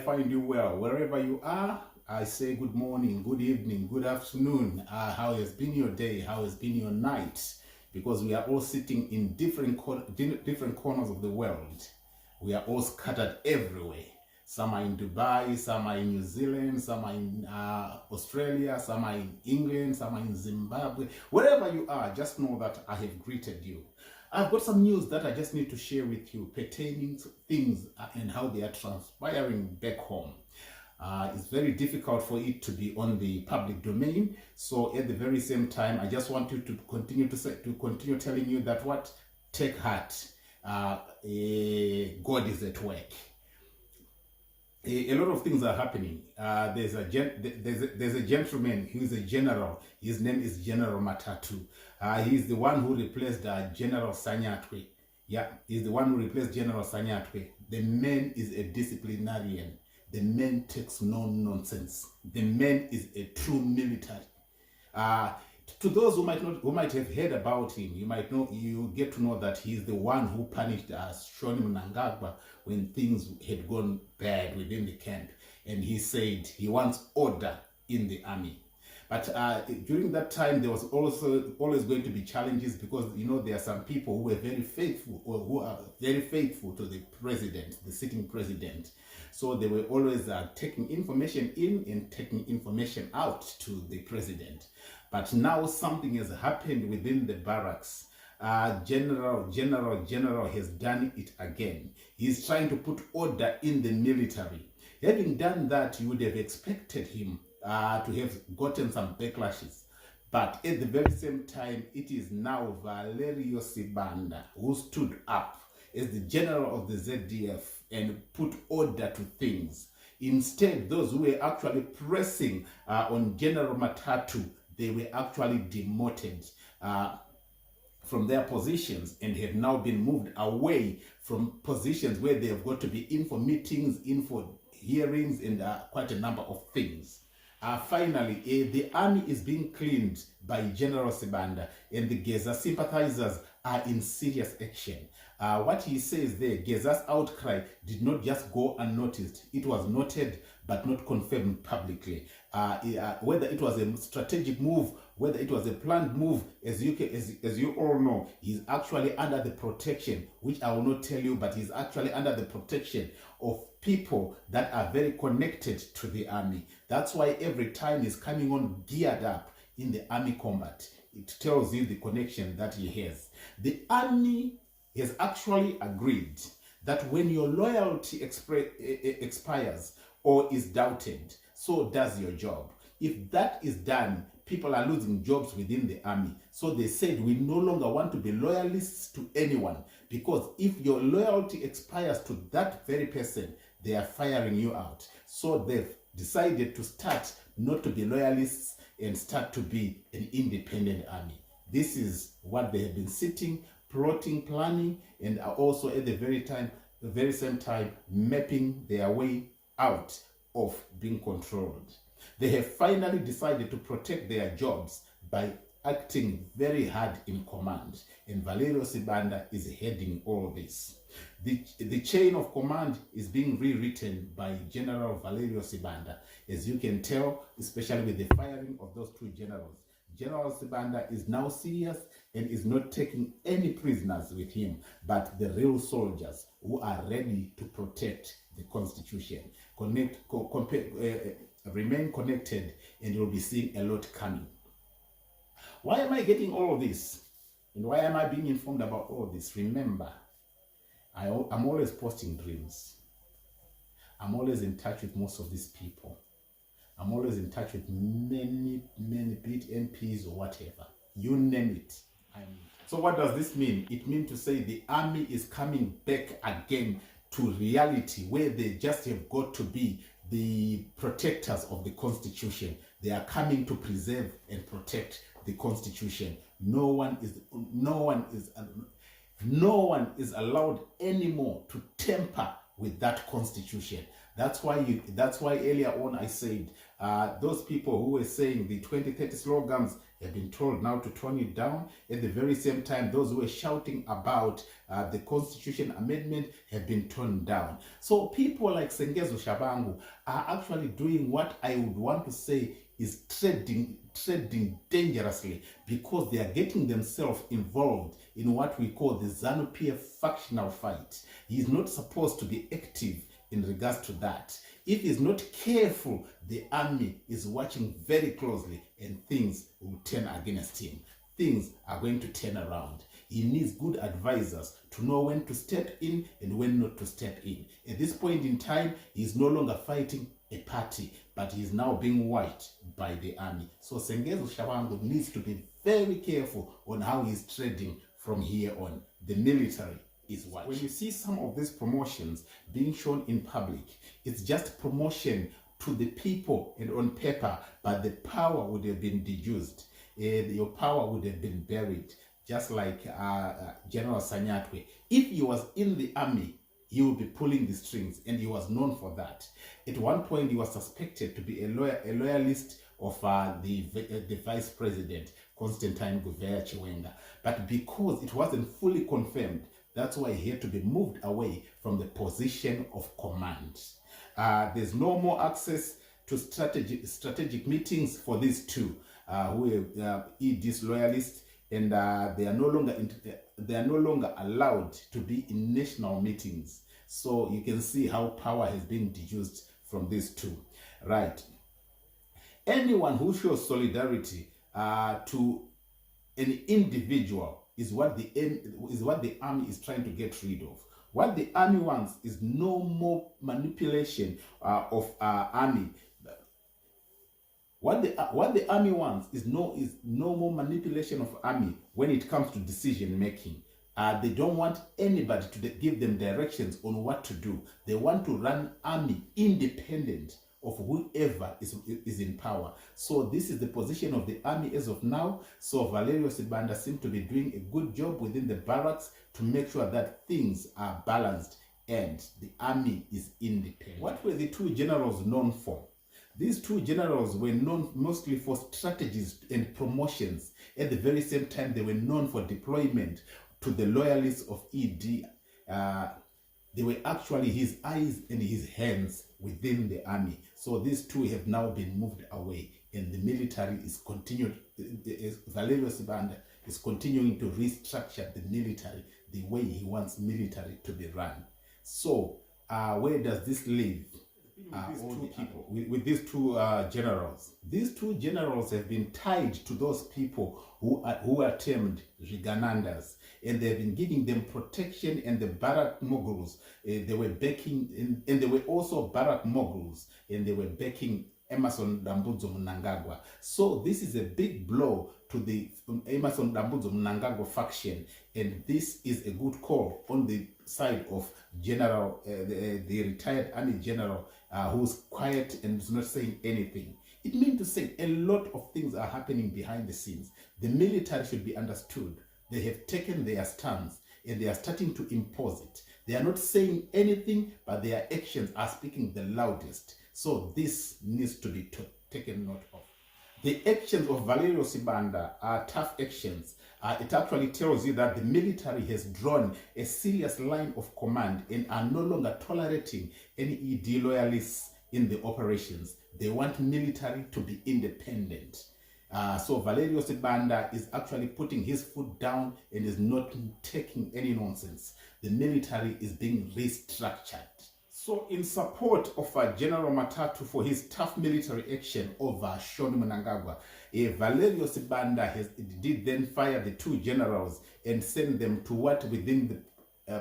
find you well. Wherever you are, I say good morning, good evening, good afternoon. How has been your day? How has been your night? Because we are all sitting in different corners of the world. We are all scattered everywhere. Some are in Dubai, some are in New Zealand, some are in Australia, some are in England, some are in Zimbabwe. Wherever you are, just know that I have greeted you. I've got some news that I just need to share with you pertaining to things and how they are transpiring back home. It's very difficult for it to be on the public domain. So at the very same time, I just want you to continue telling you that what? Take heart. God is at work. A lot of things are happening. There's a gentleman who is a general. His name is General Matatu. He's the one who replaced General Sanyatwe. Yeah, he's the one who replaced General Sanyatwe. The man is a disciplinarian. The man takes no nonsense. The man is a true military. To those who might have heard about him, you get to know that he's the one who punished Shoni Mnangagwa when things had gone bad within the camp, and he said he wants order in the army. But during that time, there was also always going to be challenges because there are some people who were very faithful, or who are very faithful to the president, the sitting president. So they were always taking information in and taking information out to the president. But now something has happened within the barracks. General has done it again. He's trying to put order in the military. Having done that, you would have expected him to have gotten some backlashes. But at the very same time, it is now Valerio Sibanda who stood up as the general of the ZDF and put order to things. Instead, those who were actually pressing on General Matatu, they were actually demoted from their positions and have now been moved away from positions where they have got to be in for meetings, in for hearings, and quite a number of things. Finally, the army is being cleaned by General Sibanda, and the Geza sympathizers are in serious action. What he says there, Geza's outcry did not just go unnoticed. It was noted but not confirmed publicly. Whether it was a strategic move, whether it was a planned move, as you all know, he's actually under the protection, which I will not tell you, but he's actually under the protection of people that are very connected to the army. That's why every time he's coming on geared up in the army combat, it tells you the connection that he has. The army has actually agreed that when your loyalty expires, or is doubted, so does your job. If that is done, people are losing jobs within the army. So they said, we no longer want to be loyalists to anyone, because if your loyalty expires to that very person, they are firing you out. So they've decided to start not to be loyalists and start to be an independent army. This is what they have been sitting, plotting, planning, and are also at the very same time mapping their way out of being controlled. They have finally decided to protect their jobs by acting very hard in command, and Valerio Sibanda is heading all this. The chain of command is being rewritten by General Valerio Sibanda, as you can tell, especially with the firing of those two generals. General Sibanda is now serious and is not taking any prisoners with him, but the real soldiers who are ready to protect the constitution. Remain connected, and you'll be seeing a lot coming. Why am I getting all of this? And why am I being informed about all this? Remember, I'm always posting dreams. I'm always in touch with most of these people. I'm always in touch with many, be it MPs or whatever. You name it. So what does this mean? It means to say the army is coming back again to reality, where they just have got to be the protectors of the constitution. They are coming to preserve and protect the constitution. No one is allowed anymore to tamper with that constitution. That's why earlier on I said those people who were saying the 2030 slogans have been told now to tone it down. At the very same time, those who were shouting about the constitution amendment have been toned down. So people like Sengezo Shabangu are actually doing what I would want to say is trading dangerously, because they are getting themselves involved in what we call the ZANU-PF factional fight. He is not supposed to be active in regards to that. If he's not careful, the army is watching very closely and things will turn against him. Things are going to turn around. He needs good advisors to know when to step in and when not to step in. At this point in time, he's no longer fighting a party, but he's now being watched by the army. So Sengezo Shabangu needs to be very careful on how he's trading from here on. The military is watching. When you see some of these promotions being shown in public, it's just promotion to the people and on paper, but the power would have been deduced. Your power would have been buried, just like General Sanyatwe. If he was in the army, he would be pulling the strings, and he was known for that. At one point, he was suspected to be a loyalist of the vice president, Constantine Gouveia Chiwenga. But because it wasn't fully confirmed, that's why he had to be moved away from the position of command. There's no more access to strategic meetings for these two who are ED's loyalists, and they are no longer allowed to be in national meetings. So you can see how power has been deduced from these two, right? Anyone who shows solidarity to an individual is what the army is trying to get rid of. What the army wants is no more manipulation of army. What the army wants is no more manipulation of army when it comes to decision making. They don't want anybody to give them directions on what to do. They want to run army independent of whoever is in power. So this is the position of the army as of now. So Valerio Sibanda seems to be doing a good job within the barracks to make sure that things are balanced and the army is independent. What were the two generals known for? These two generals were known mostly for strategies and promotions. At the very same time, they were known for deployment to the loyalists of ED. They were actually his eyes and his hands within the army. So these two have now been moved away, and the military is continued. Valerio Sibanda is continuing to restructure the military the way he wants military to be run. So where does this leave all the people, with these two generals. These two generals have been tied to those people who are termed Riganandas, and they've been giving them protection, and the Barak moguls, they were backing, and they were also Barak moguls, and they were backing Emerson Dambudzo Mnangagwa. So this is a big blow to the Emerson Dambudzo Mnangagwa faction, and this is a good call on the side of General, the retired Army General, who's quiet and is not saying anything. It means to say a lot of things are happening behind the scenes. The military should be understood. They have taken their stance and they are starting to impose it. They are not saying anything, but their actions are speaking the loudest. So this needs to be taken note of. The actions of Valerio Sibanda are tough actions. It actually tells you that the military has drawn a serious line of command and are no longer tolerating any ED loyalists in the operations. They want military to be independent. So Valerio Sibanda is actually putting his foot down and is not taking any nonsense. The military is being restructured. So in support of General Matatu for his tough military action over Shoni Mnangagwa, Valerio Sibanda did then fire the two generals and send them to what within the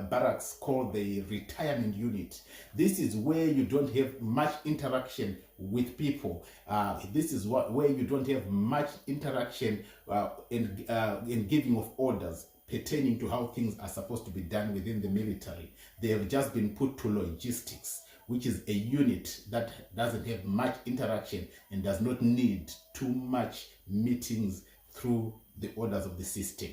barracks called the retirement unit. This is where you don't have much interaction with people. This is where you don't have much interaction in giving of orders pertaining to how things are supposed to be done within the military. They have just been put to logistics, which is a unit that doesn't have much interaction and does not need too much meetings through the orders of the system.